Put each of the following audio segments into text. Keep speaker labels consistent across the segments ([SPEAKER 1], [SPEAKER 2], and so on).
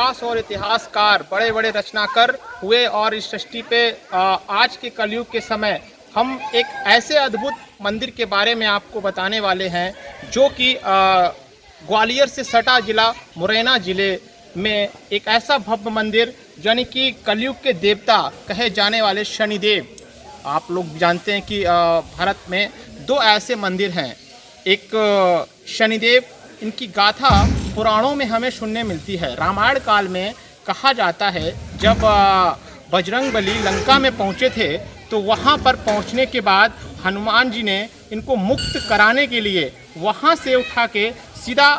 [SPEAKER 1] इतिहास और इतिहासकार बड़े बड़े रचनाकार हुए और इस सृष्टि पे आज के कलयुग के समय हम एक ऐसे अद्भुत मंदिर के बारे में आपको बताने वाले हैं जो कि ग्वालियर से सटा जिला मुरैना जिले में एक ऐसा भव्य मंदिर यानी कि कलयुग के देवता कहे जाने वाले शनिदेव। आप लोग जानते हैं कि भारत में दो ऐसे मंदिर हैं, एक शनिदेव, इनकी गाथा पुराणों में हमें सुनने मिलती है। रामायण काल में कहा जाता है जब बजरंगबली लंका में पहुंचे थे तो वहां पर पहुंचने के बाद हनुमान जी ने इनको मुक्त कराने के लिए वहां से उठा के सीधा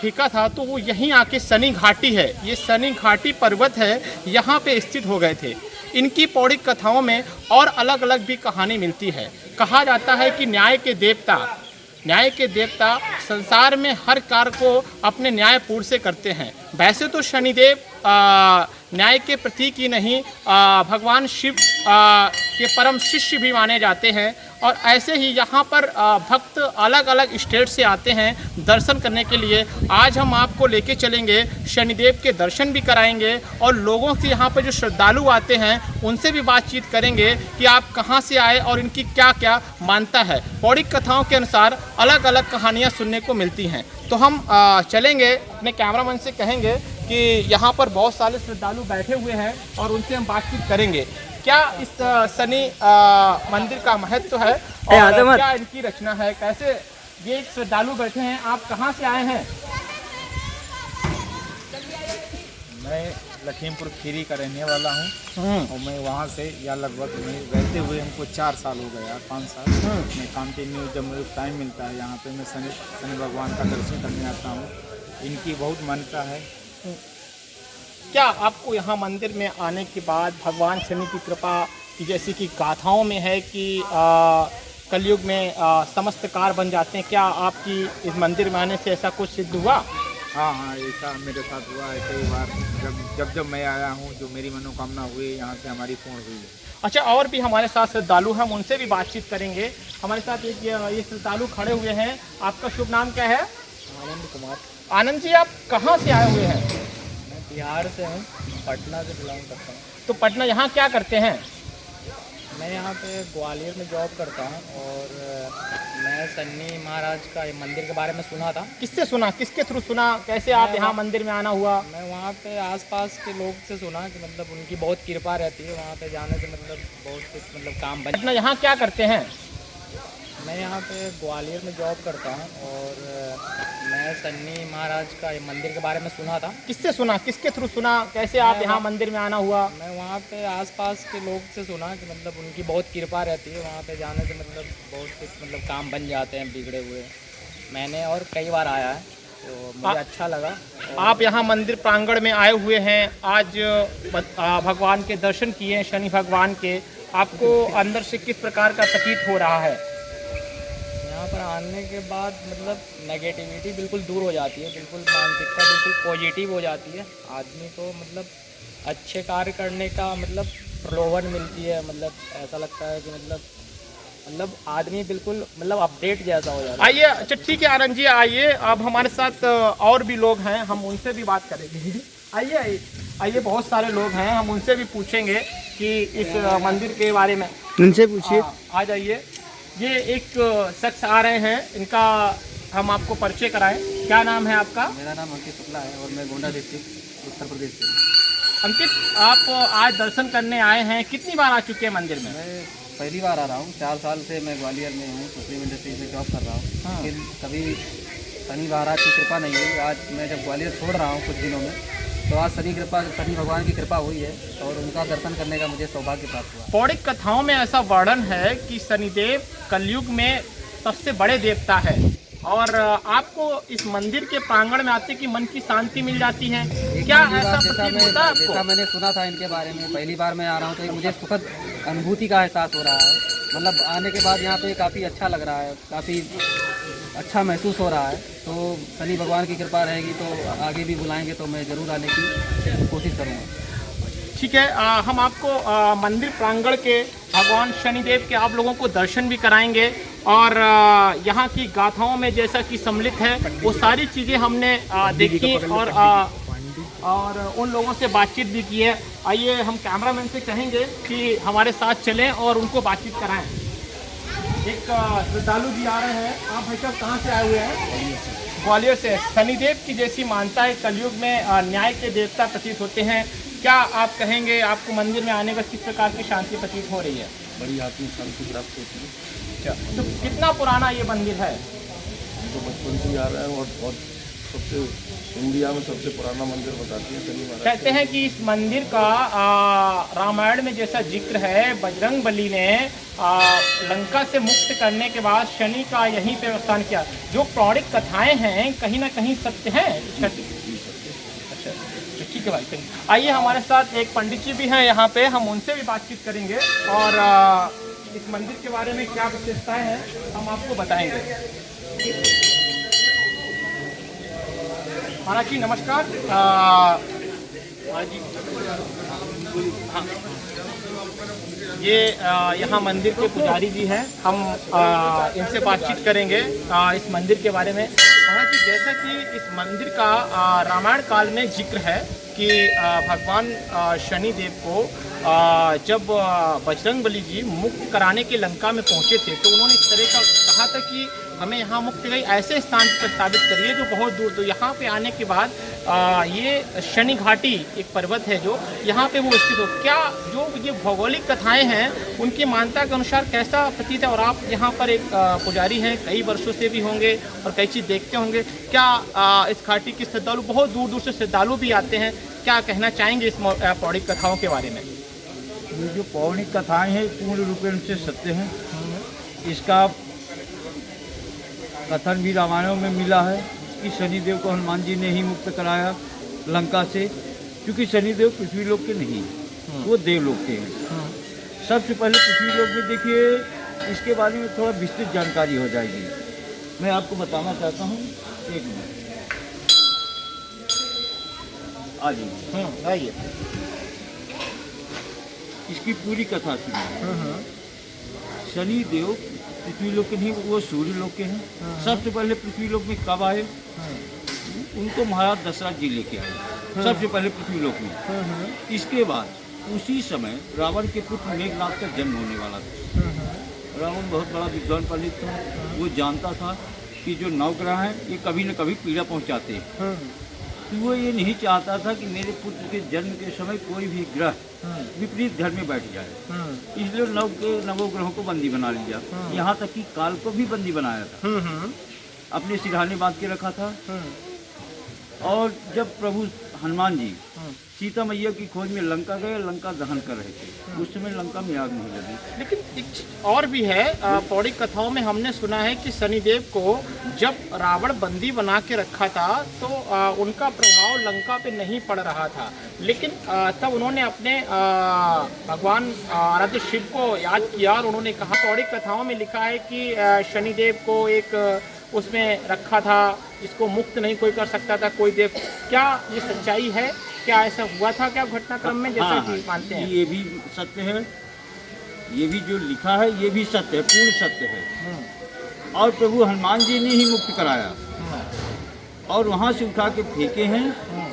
[SPEAKER 1] फेंका था, तो वो यहीं आके शनि घाटी है, ये शनि घाटी पर्वत है, यहाँ पे स्थित हो गए थे। इनकी पौराणिक कथाओं में और अलग अलग भी कहानी मिलती है। कहा जाता है कि न्याय के देवता संसार में हर कार्य को अपने न्यायपूर्ण से करते हैं। वैसे तो शनिदेव न्याय के प्रतीक ही नहीं, भगवान शिव के परम शिष्य भी माने जाते हैं। और ऐसे ही यहाँ पर भक्त अलग अलग स्टेट से आते हैं दर्शन करने के लिए। आज हम आपको लेके चलेंगे, शनिदेव के दर्शन भी कराएंगे और लोगों से यहाँ पर जो श्रद्धालु आते हैं उनसे भी बातचीत करेंगे कि आप कहाँ से आए और इनकी क्या क्या मान्यता है। पौराणिक कथाओं के अनुसार अलग अलग कहानियाँ सुनने को मिलती हैं। तो हम चलेंगे, अपने कैमरामैन से कहेंगे कि यहाँ पर बहुत सारे श्रद्धालु बैठे हुए हैं और उनसे हम बातचीत करेंगे क्या इस शनि मंदिर का महत्व है और क्या इनकी रचना है, कैसे ये श्रद्धालु बैठे हैं। आप कहाँ से आए हैं?
[SPEAKER 2] मैं लखीमपुर खीरी का रहने वाला हूँ और मैं वहाँ से या लगभग रहते हुए हमको 4 साल हो गया, 5 साल। मैं कंटिन्यू जब मुझे टाइम मिलता है यहाँ पे मैं शनि भगवान का दर्शन करने आता हूँ। इनकी बहुत मान्यता है।
[SPEAKER 1] क्या आपको यहाँ मंदिर में आने के बाद भगवान शनि की कृपा की जैसी कि गाथाओं में है कि कलयुग में समस्त कार्य बन जाते हैं, क्या आपकी इस मंदिर में आने से ऐसा कुछ सिद्ध हुआ?
[SPEAKER 2] हाँ, ऐसा मेरे साथ हुआ है कई बार। जब मैं आया हूँ, जो मेरी मनोकामना हुई यहाँ से हमारी पूर्ण हुई है।
[SPEAKER 1] अच्छा, और भी हमारे साथ श्रद्धालु हैं, हम उनसे भी बातचीत करेंगे। हमारे साथ एक ये श्रद्धालु खड़े हुए हैं। आपका शुभ नाम क्या है?
[SPEAKER 3] आनंद कुमार।
[SPEAKER 1] आनंद जी, आप कहाँ से आए हुए हैं?
[SPEAKER 3] मैं बिहार से हूँ, पटना से बिलोंग करता हूँ।
[SPEAKER 1] तो पटना यहाँ क्या करते हैं?
[SPEAKER 3] मैं यहाँ पे ग्वालियर में जॉब करता हूँ और मैं शनि महाराज का मंदिर के बारे में सुना था।
[SPEAKER 1] किससे सुना, किसके थ्रू सुना, कैसे आप यहाँ मंदिर में आना हुआ?
[SPEAKER 3] मैं वहाँ पे आसपास के लोग से सुना कि मतलब उनकी बहुत कृपा रहती है, वहाँ पे जाने से मतलब बहुत कुछ मतलब काम बन।
[SPEAKER 1] पटना यहाँ क्या करते हैं?
[SPEAKER 3] मैं यहाँ पे ग्वालियर में जॉब करता हूँ और मैं शनि महाराज का मंदिर के बारे में सुना था।
[SPEAKER 1] किससे सुना, किसके थ्रू सुना, कैसे आप यहाँ मंदिर में आना हुआ?
[SPEAKER 3] मैं वहाँ पे आसपास के लोग से सुना कि मतलब उनकी बहुत कृपा रहती है, वहाँ पे जाने से मतलब बहुत कुछ मतलब काम बन जाते हैं बिगड़े हुए। मैंने और कई बार आया है तो मुझे अच्छा लगा।
[SPEAKER 1] आप यहाँ मंदिर प्रांगण में आए हुए हैं, आज भगवान के दर्शन किए शनि भगवान के, आपको अंदर से किस प्रकार का प्रतीत हो रहा है?
[SPEAKER 3] यहाँ पर आने के बाद मतलब नेगेटिविटी बिल्कुल दूर हो जाती है, बिल्कुल मानसिकता बिल्कुल पॉजिटिव हो जाती है। आदमी को मतलब अच्छे कार्य करने का मतलब प्रलोभन मिलती है, मतलब ऐसा लगता है कि मतलब आदमी बिल्कुल मतलब अपडेट जैसा हो जाता है।
[SPEAKER 1] आइए, अच्छा ठीक है आनंद जी, आइए। अब हमारे साथ और भी लोग हैं, हम उनसे भी बात करेंगे। आइए, बहुत सारे लोग हैं, हम उनसे भी पूछेंगे कि इस मंदिर के बारे में।
[SPEAKER 3] उनसे पूछिए।
[SPEAKER 1] आ जाइए। ये एक शख्स आ रहे हैं, इनका हम आपको परिचय कराएं। क्या नाम है आपका?
[SPEAKER 3] मेरा नाम अंकित शुक्ला है और मैं गोंडा डिस्ट्रिक्ट उत्तर प्रदेश से हूँ।
[SPEAKER 1] अंकित, आप आज दर्शन करने आए हैं, कितनी बार आ चुके हैं मंदिर में?
[SPEAKER 3] मैं पहली बार आ रहा हूँ। 4 साल से मैं ग्वालियर में हूँ, सुप्रीम इंडस्ट्रीज में जॉब कर रहा हूँ। लेकिन कभी शनि महाराज की कृपा नहीं हुई। आज मैं जब ग्वालियर छोड़ रहा हूँ कुछ दिनों में, तो आज शनि भगवान की कृपा हुई है और उनका दर्शन करने का मुझे सौभाग्य प्राप्त हुआ।
[SPEAKER 1] पौराणिक कथाओं में ऐसा वर्णन है कि शनिदेव कलयुग में सबसे बड़े देवता है और आपको इस मंदिर के प्रांगण में आते कि मन की शांति मिल जाती है, क्या ऐसा प्रतीत होता है आपको?
[SPEAKER 3] जैसा मैंने सुना था इनके बारे में, पहली बार मैं आ रहा हूँ तो मुझे सुखद अनुभूति का एहसास हो रहा है। मतलब आने के बाद यहाँ पे काफ़ी अच्छा लग रहा है, काफ़ी अच्छा महसूस हो रहा है। तो शनि भगवान की कृपा रहेगी तो आगे भी बुलाएंगे तो मैं ज़रूर आने की कोशिश करूँगा।
[SPEAKER 1] ठीक है, हम आपको मंदिर प्रांगण के भगवान शनिदेव के आप लोगों को दर्शन भी कराएंगे और यहाँ की गाथाओं में जैसा कि सम्मिलित है वो सारी चीज़ें हमने देखी और और उन लोगों से बातचीत भी की है। आइए हम कैमरामैन से कहेंगे कि हमारे साथ चलें और उनको बातचीत कराएं। एक श्रद्धालु जी आ रहे हैं। आप भाई साहब कहाँ से आए हुए हैं? ग्वालियर से। शनिदेव की जैसी मानता है कलयुग में न्याय के देवता प्रतीत होते हैं। क्या आप कहेंगे, आपको मंदिर में आने का किस प्रकार की शांति प्रतीत हो रही है?
[SPEAKER 4] बड़ी आत्मिक शांति प्राप्त होती है।
[SPEAKER 1] अच्छा, तो कितना पुराना ये मंदिर है?
[SPEAKER 4] तो बचपन से ही आ रहा है और बहुत सबसे इंडिया में सबसे पुराना मंदिर बताती है शनि महाराज।
[SPEAKER 1] कहते हैं कि इस मंदिर का रामायण में जैसा जिक्र है, बजरंग बली ने लंका से मुक्त करने के बाद शनि का यहीं पे स्थान किया। जो पौराणिक कथाएं हैं कहीं ना कहीं सत्य हैं। अच्छा, ठीक है भाई, चलिए। आइए हमारे साथ एक पंडित जी भी हैं यहाँ पे, हम उनसे भी बातचीत करेंगे और इस मंदिर के बारे में क्या विशेषताएं हैं हम आपको बताएंगे। महाराज जी नमस्कार। महाराज जी, हाँ, ये यहाँ मंदिर के पुजारी जी हैं, हम इनसे बातचीत करेंगे इस मंदिर के बारे में। महाराज जी, जैसा कि इस मंदिर का रामायण काल में जिक्र है कि भगवान शनि देव को जब बजरंग बली जी मुक्त कराने के लंका में पहुँचे थे तो उन्होंने इस तरह का कहा था कि हमें यहाँ मुक्त गई ऐसे स्थान पर स्थापित करिए जो बहुत दूर। तो यहाँ पे आने के बाद ये शनि घाटी एक पर्वत है जो यहाँ पे वो स्थित हो। क्या जो ये भौगोलिक कथाएं हैं उनकी मान्यता के अनुसार कैसा प्रतीत है? और आप यहाँ पर एक पुजारी हैं, कई वर्षों से भी होंगे और कई चीज़ देखते होंगे। क्या इस घाटी के श्रद्धालु, बहुत दूर दूर से श्रद्धालु भी आते हैं, क्या कहना चाहेंगे इस पौराणिक कथाओं के बारे में?
[SPEAKER 5] ये जो पौराणिक कथाएं हैं पूर्ण रूपेण से सत्य हैं। इसका कथन भी रामायणों में मिला है कि शनिदेव को हनुमान जी ने ही मुक्त कराया लंका से, क्योंकि शनिदेव पृथ्वी लोक के नहीं, वो देवलोक के हैं। सबसे पहले पृथ्वी लोक में देखिए, इसके बारे में थोड़ा विस्तृत जानकारी हो जाएगी। मैं आपको बताना चाहता हूँ, एक मिनट
[SPEAKER 1] आइए।
[SPEAKER 5] इसकी पूरी कथा सुनिए। शनि देव पृथ्वी लोक के नहीं, वो सूर्य लोक के हैं। सबसे पहले पृथ्वी लोक में कब आए? उनको महाराज दशरथ जी लेके आए सबसे पहले पृथ्वी लोक में। इसके बाद उसी समय रावण के पुत्र मेघनाथ का जन्म होने वाला था। रावण बहुत बड़ा विद्वान पंडित था। वो जानता था कि जो नवग्रह हैं ये कभी न कभी पीड़ा पहुंचाते हैं। तो वो ये नहीं चाहता था कि मेरे पुत्र के जन्म के समय कोई भी ग्रह विपरीत घर में बैठ जाए। इसलिए नवग्रहों को बंदी बना लिया। यहाँ तक कि काल को भी बंदी बनाया था, अपने सिरहाने बांध के रखा था। और जब प्रभु हनुमान जी सीता मैया की खोज में लंका गए, लंका दहन कर रहे थे, उस समय लंका में आग नहीं लगी।
[SPEAKER 1] लेकिन एक चीज और भी है, पौराणिक कथाओं में हमने सुना है कि शनिदेव को जब रावण बंदी बना के रखा था तो उनका प्रभाव लंका पे नहीं पड़ रहा था। लेकिन तब उन्होंने अपने भगवान आराध्य शिव को याद किया और उन्होंने कहा, पौराणिक कथाओं में लिखा है कि शनिदेव को एक उसमें रखा था, इसको मुक्त नहीं कोई कर सकता था, कोई देव। क्या ये सच्चाई है? क्या ऐसा हुआ था क्या घटनाक्रम में, जैसा कि मानते हैं?
[SPEAKER 5] ये भी सत्य है, ये भी जो लिखा है ये भी सत्य है, पूर्ण सत्य है। और प्रभु हनुमान जी ने ही मुक्त कराया और वहाँ से उठा के फेंके हैं।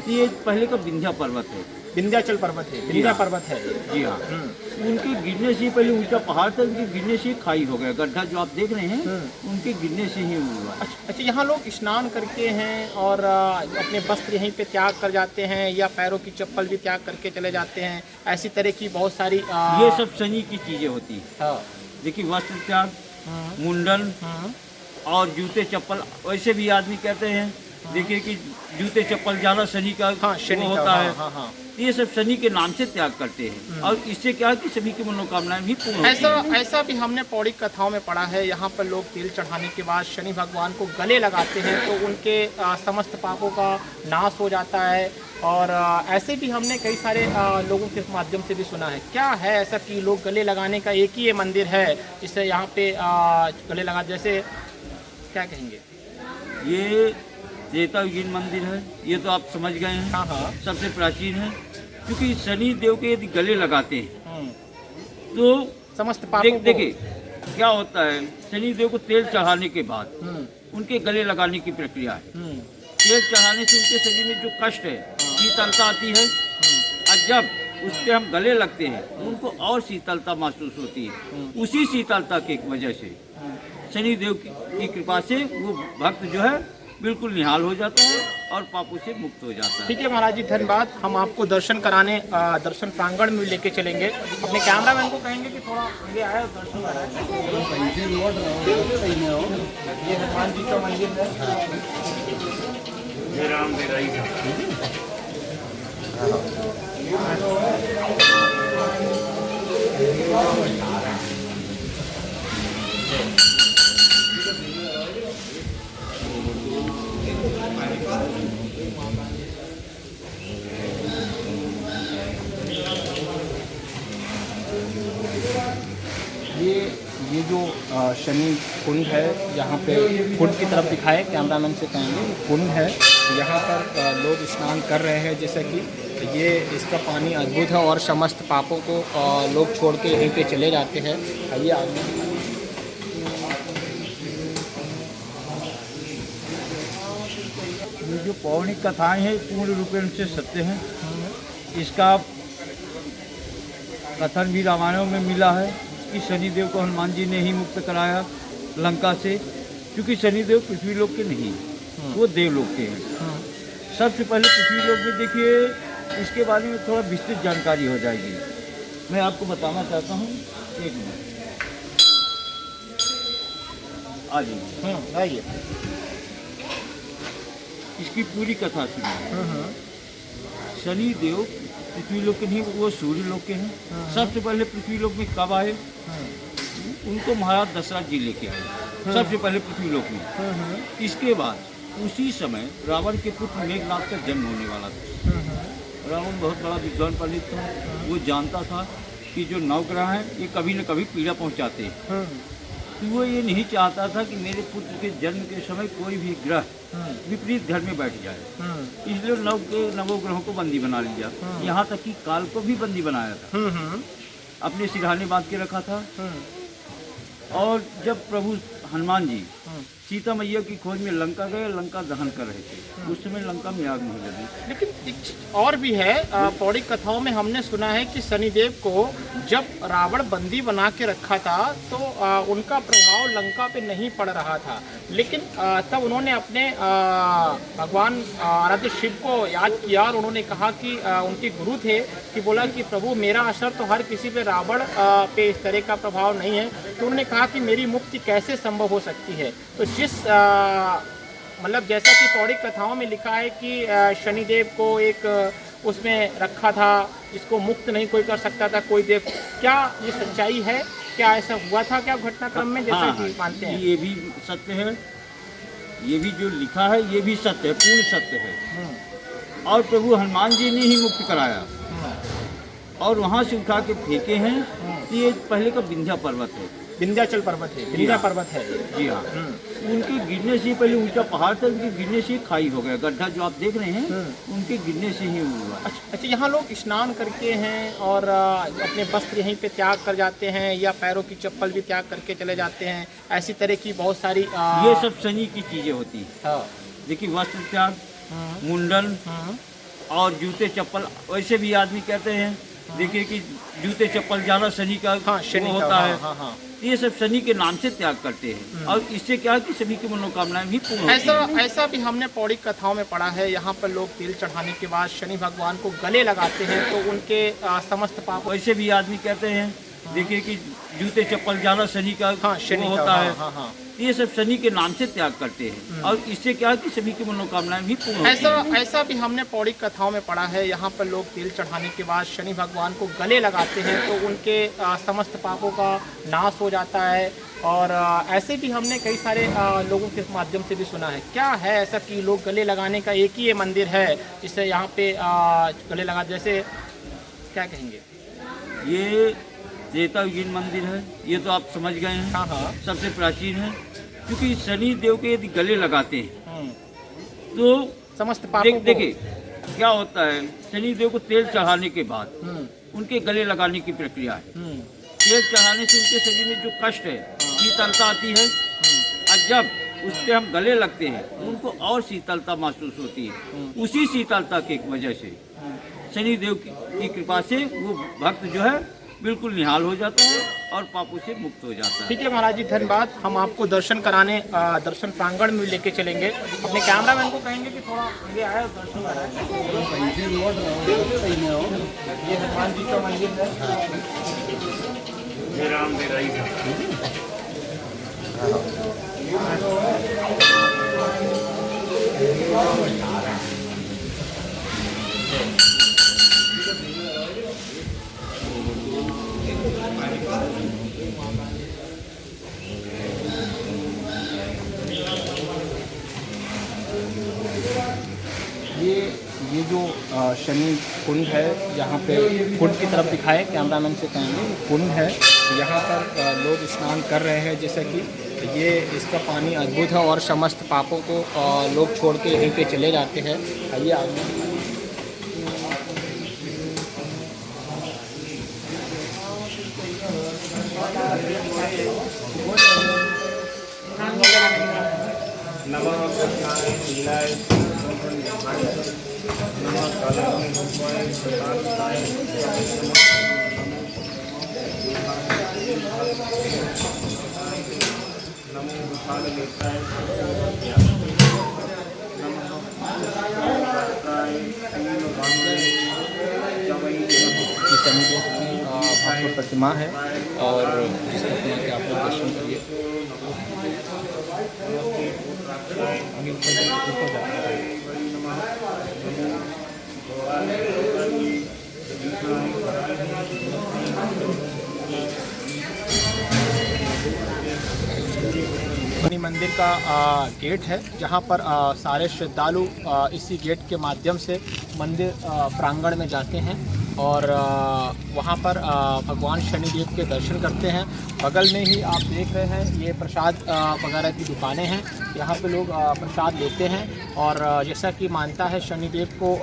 [SPEAKER 5] ये पहले का विंध्या पर्वत है,
[SPEAKER 1] विंध्याचल पर्वत है, विंध्या पर्वत है।
[SPEAKER 5] जी हाँ। उनके गिरने से पहले ऊंचा पहाड़ था, उनके गिरने से खाई हो गया। गड्ढा जो आप देख रहे हैं उनके गिरने से ही हुआ।
[SPEAKER 1] अच्छा, यहाँ लोग स्नान करके हैं और अपने वस्त्र यहीं पे त्याग कर जाते हैं या पैरों की चप्पल भी त्याग करके चले जाते हैं, ऐसी तरह की बहुत सारी
[SPEAKER 5] ये सब शनि की चीजें होती है।
[SPEAKER 1] हाँ।
[SPEAKER 5] देखिए, वस्त्र त्याग, मुंडन और जूते चप्पल, वैसे भी आदमी कहते हैं देखिए कि जूते चप्पल ज़्यादा शनि का
[SPEAKER 1] शनि
[SPEAKER 5] होता है।
[SPEAKER 1] हाँ।
[SPEAKER 5] ये सब शनि के नाम से त्याग करते हैं और इससे क्या है कि सभी की मनोकामनाएं भी पूर्ण होती हैं।
[SPEAKER 1] ऐसा भी हमने पौराणिक कथाओं में पढ़ा है। यहाँ पर लोग तेल चढ़ाने के बाद शनि भगवान को गले लगाते हैं तो उनके समस्त पापों का नाश हो जाता है। और ऐसे भी हमने कई सारे लोगों के माध्यम से भी सुना है। क्या है ऐसा कि लोग गले लगाने का एक ही ये मंदिर है जिससे यहाँ पे गले लगा, जैसे क्या कहेंगे?
[SPEAKER 5] ये त्रेतायुगीन मंदिर है, ये तो आप समझ गए हैं।
[SPEAKER 1] हाँ।
[SPEAKER 5] सबसे प्राचीन है, क्योंकि शनि देव के यदि गले लगाते हैं तो
[SPEAKER 1] समस्त पापों
[SPEAKER 5] देखिए क्या होता है। शनि देव को तेल चढ़ाने के बाद उनके गले लगाने की प्रक्रिया है। तेल चढ़ाने से उनके शरीर में जो कष्ट है, शीतलता आती है, और जब उस पे हम गले लगते हैं उनको और शीतलता महसूस होती है। उसी शीतलता की वजह से शनिदेव की कृपा से वो भक्त जो है बिल्कुल निहाल हो जाता है और पापों से मुक्त हो जाता है।
[SPEAKER 1] ठीक है महाराज जी, धन्यवाद। हम आपको दर्शन कराने दर्शन प्रांगण में लेके चलेंगे। अपने कैमरामैन को कहेंगे कि थोड़ा आगे आए और दर्शन कराएं। ये हनुमान जी का मंदिर है। ये जो शनि कुंड है, यहाँ पे कुंड की तरफ दिखाए, कैमरामैन से कहेंगे कुंड है। यहाँ पर लोग स्नान कर रहे हैं। जैसे कि ये इसका पानी अद्भुत है और समस्त पापों को लोग छोड़ के यहीं पे चले जाते हैं। आइए आगे।
[SPEAKER 5] ये जो पौराणिक कथाएं हैं पूर्ण रूपेण से सत्य हैं। इसका कथन भी रामायणों में मिला है कि शनिदेव को हनुमान जी ने ही मुक्त कराया लंका से, क्योंकि शनिदेव पृथ्वी लोक के नहीं, वो देवलोक के हैं। सबसे पहले पृथ्वी लोक में देखिए, इसके बारे में थोड़ा विस्तृत जानकारी हो जाएगी। मैं आपको बताना चाहता हूँ, एक मिनट आ जाइए।
[SPEAKER 1] आइए।
[SPEAKER 5] इसकी पूरी कथा सुनिए। शनि देव पृथ्वी लोक के नहीं, वो सूर्य लोक के हैं। सबसे पहले पृथ्वी लोक में कब आए? उनको महाराज दशरथ जी लेके आए सबसे पहले पृथ्वी लोक में। इसके बाद उसी समय रावण के पुत्र मेघनाथ का जन्म होने वाला था। रावण बहुत बड़ा विद्वान पंडित था। वो जानता था कि जो नवग्रह हैं ये कभी न कभी पीड़ा पहुंचाते हैं। तो वो ये नहीं चाहता था कि मेरे पुत्र के जन्म के समय कोई भी ग्रह विपरीत घर में बैठ जाए। इसलिए नवग्रहों को बंदी बना लिया। यहाँ तक कि काल को भी बंदी बनाया था, अपने सिरहाने बांध के रखा था। और जब प्रभु हनुमान जी सीता मैया की खोज में लंका गए, लंका दहन कर रहे थे, उस समय लंका में आग नहीं लगी।
[SPEAKER 1] लेकिन एक चीज और भी है, पौराणिक कथाओं में हमने सुना है कि शनिदेव को जब रावण बंदी बना के रखा था तो उनका प्रभाव लंका पे नहीं पड़ रहा था। लेकिन तब उन्होंने अपने भगवान आराध्य शिव को याद किया और उन्होंने कहा कि उनके गुरु थे कि बोला कि प्रभु मेरा असर तो हर किसी पे रावण पे इस तरह का प्रभाव नहीं है। तो उन्होंने कहा कि मेरी मुक्ति कैसे संभव हो सकती है। तो जिस मतलब जैसा कि पौराणिक कथाओं में लिखा है कि शनिदेव को एक उसमें रखा था, इसको मुक्त नहीं कोई कर सकता था, कोई देव। क्या ये सच्चाई है? क्या ऐसा हुआ था क्या घटनाक्रम में, जैसा कि मानते हैं?
[SPEAKER 5] ये भी सत्य है, ये भी जो लिखा है ये भी सत्य है, पूर्ण सत्य है। और प्रभु हनुमान जी ने ही मुक्त कराया और वहाँ से उठा के फेंके हैं। तो ये पहले का विंध्या पर्वत है,
[SPEAKER 1] विंध्याचल पर्वत है, विंध्या पर्वत है।
[SPEAKER 5] जी हाँ। उनके गिरने से पहले ऊंचा पहाड़ था, उनके गिरने से खाई हो गया। गड्ढा जो आप देख रहे हैं उनके गिरने से ही हुआ।
[SPEAKER 1] अच्छा, यहाँ लोग स्नान करके हैं और अपने वस्त्र यहीं पे त्याग कर जाते हैं या पैरों की चप्पल भी त्याग करके चले जाते हैं। ऐसी तरह की बहुत सारी
[SPEAKER 5] ये सब शनि की चीजें होती है।
[SPEAKER 1] हाँ।
[SPEAKER 5] देखिए वस्त्र त्याग, मुंडन और जूते चप्पल। वैसे भी आदमी कहते हैं, देखिए कि जूते चप्पल ज्यादा शनि का
[SPEAKER 1] शनि
[SPEAKER 5] होता है।
[SPEAKER 1] हाँ।
[SPEAKER 5] ये सब शनि के नाम से त्याग करते हैं और इससे क्या है कि सभी की मनोकामनाएं भी पूर्ण होती हैं।
[SPEAKER 1] ऐसा भी हमने पौराणिक कथाओं में पढ़ा है। यहाँ पर लोग तिल चढ़ाने के बाद शनि भगवान को गले लगाते हैं तो उनके समस्त पाप।
[SPEAKER 5] वैसे भी आदमी कहते हैं, देखिए कि जूते चप्पल ज्यादा शनि का होता है। ये सब शनि के नाम से त्याग करते हैं और इससे क्या है कि सभी की मनोकामनाएं भी पूर्ण होती हैं।
[SPEAKER 1] ऐसा भी हमने पौराणिक कथाओं में पढ़ा है। यहाँ पर लोग तिल चढ़ाने के बाद शनि भगवान को गले लगाते हैं तो उनके समस्त पापों का नाश हो जाता है। और ऐसे भी हमने कई सारे लोगों के माध्यम से भी सुना है। क्या है ऐसा कि लोग गले लगाने का एक ही ये मंदिर है जिससे यहाँ पे गले लगा, जैसे क्या कहेंगे?
[SPEAKER 5] ये त्रेतायुगीन मंदिर है, ये तो आप समझ गए हैं।
[SPEAKER 1] हाँ।
[SPEAKER 5] सबसे प्राचीन है, क्योंकि शनि देव के यदि गले लगाते हैं तो
[SPEAKER 1] समस्त पापों
[SPEAKER 5] देखिए क्या होता है। शनि देव को तेल चढ़ाने के बाद उनके गले लगाने की प्रक्रिया है। तेल चढ़ाने से उनके शरीर में जो कष्ट है, शीतलता आती है, और जब उस पर हम गले लगते हैं, उनको और शीतलता महसूस होती है। उसी शीतलता की वजह से शनिदेव की कृपा से वो भक्त जो है बिल्कुल निहाल हो जाता है और पापों से मुक्त हो जाता है।
[SPEAKER 1] ठीक है महाराज जी, धन्यवाद। हम आपको दर्शन कराने दर्शन प्रांगण में लेके चलेंगे। अपने कैमरामैन को कहेंगे कि थोड़ा आगे आए और दर्शन कराएं। ये हनुमान जी का मंदिर है। ये जो शनि कुंड है, यहाँ पे कुंड की तरफ दिखाए, कैमरामैन से कहेंगे कुंड है, यहाँ पर लोग स्नान कर रहे हैं। जैसे कि ये इसका पानी अद्भुत है और समस्त पापों को लोग छोड़ के यहीं पे चले जाते हैं। आइए आगे। भव्य प्रतिमा है और जिस प्रतिमा के आप लोग दर्शन करिए। आगे ऊपर जाते हैं। शनि मंदिर का गेट है, जहाँ पर सारे श्रद्धालु इसी गेट के माध्यम से मंदिर प्रांगण में जाते हैं और वहाँ पर भगवान शनिदेव के दर्शन करते हैं। बगल में ही आप देख रहे हैं ये प्रसाद वगैरह की दुकानें हैं, यहाँ पे लोग प्रसाद लेते हैं और जैसा कि मानता है शनिदेव को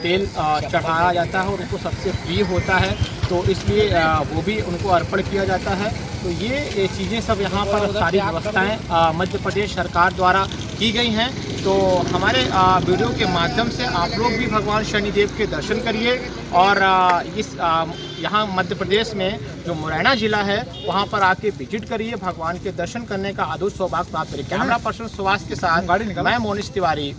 [SPEAKER 1] तेल चढ़ाया जाता है और उनको सबसे प्रिय होता है, तो इसलिए वो भी उनको अर्पण किया जाता है। तो ये चीज़ें सब यहाँ पर सारी व्यवस्थाएं मध्य प्रदेश सरकार द्वारा की गई हैं। तो हमारे वीडियो के माध्यम से आप लोग भी भगवान शनिदेव के दर्शन करिए और इस यहाँ मध्य प्रदेश में जो मुरैना ज़िला है वहाँ पर आके विजिट करिए, भगवान के दर्शन करने का अद्भुत सौभाग्य प्राप्त करिए। कैमरा पर्सन सुभाष के साथ मैं मोनिश तिवारी।